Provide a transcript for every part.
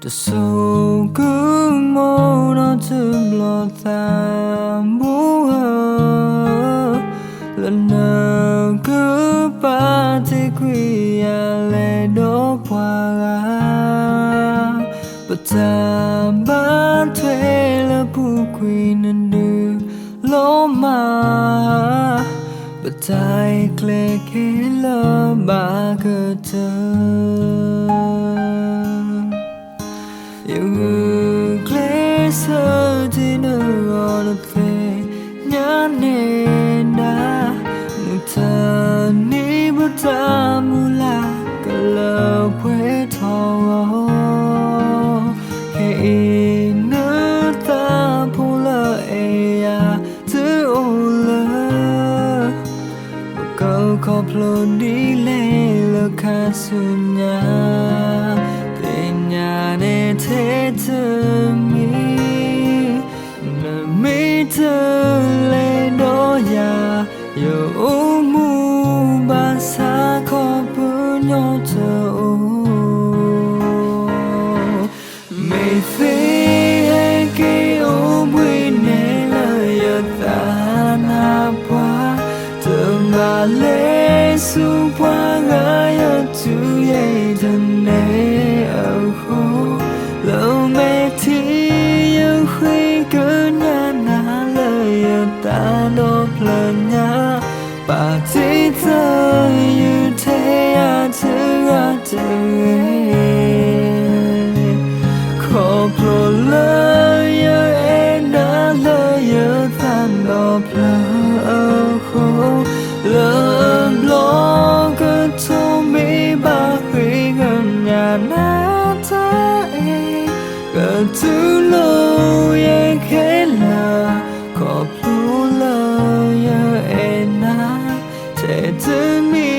The soul cứ mô nó chừng lo ta bố lần nào cứ ba thì quy lệ đổ qua bất ta ba thuê là bu quy nên đưa lỗ mà bất tai kle kê lơ ba cơ tơ yêu kle sơ thì nơi gọi về nhớ nên đã một thà ní bất ta mu la cả lơ quê thọ khi nước ta phô lơ à thứ ô lơ câu khóc lồn đi lê lơ khá xuân nhà tình nhà để thế thơ mi nở mi thơ lê đó ya yêu ô mu ba xa khó bữa nhau thơ ô mê phê hay kê ô bùi nê lời ở ta na qua thơ mà lê su qua ngã ở chú yê thân nê ở khô lâu mê thi yêu khuy cứ nhà na lời ở ta đô lần nhá bà tí thơ như thế thứ khó pro lơ yêu em đã lơ yêu than đọc lơ khô lơ lo cứ thô mi ba khi gần nhà na ta gần thứ lâu em khẽ là khó pro lơ yêu em na thế thứ mi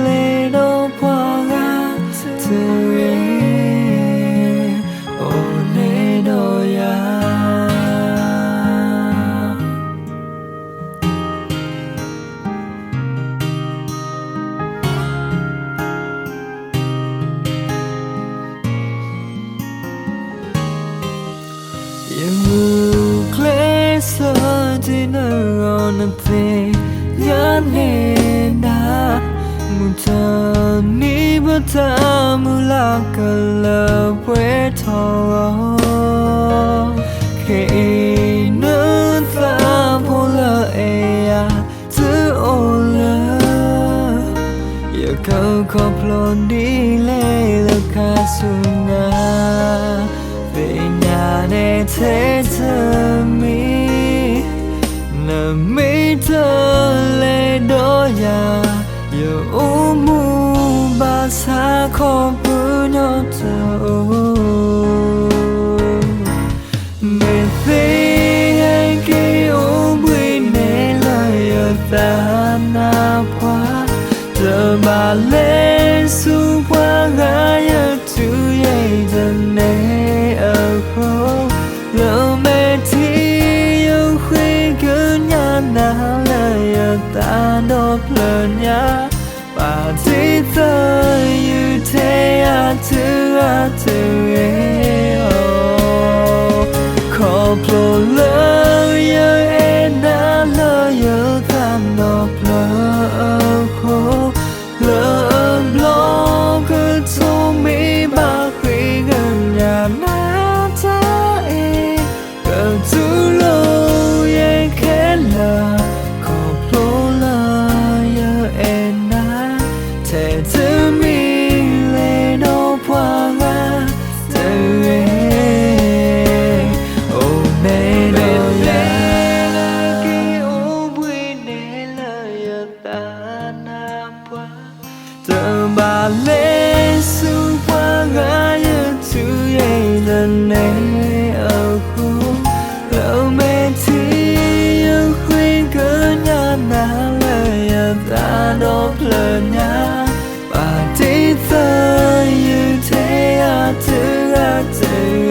lê đâu qua ngã thứ ô nê đô ya yêu kle sơ thì nơi on về nhớ nên đã một thơ ní bất ta mu la cả lơ quê thọ khi nước ta phô lơ à thứ ô lơ yêu câu khóc lồn đi lê lơ khá xuân nhà về nhà để thế thơ mi nở mi thơ lê đô ya yêu ô mu ba xa khó bữa nhau thơ mê phê hay kê ô bùi nê lời ở ta na qua giờ bà lê su qua ngã ở chú yê thân nê ở khô lỡ mê thi yêu khuy cứ nhà na lời ở ta đốt lờ nhá bà tí thơ như thế thứ khó pro lơ yêu em đã lơ yêu than đọc lơ khô lỡ lo cứ thô mi ba khi gần nhà na ta gần thứ lâu em khẽ là khó pro lơ yêu em đã thế thứ mi lê đâu qua ngã từ ô nê đô ya khi ô bùi nê lời ở ta na qua tờ bà lê su qua ngã như chú yê lần này ở khu lỡ mê thi yêu khuy cứ nhà na lời ở ta đốt lần nhá bà tí thơ như thế thứ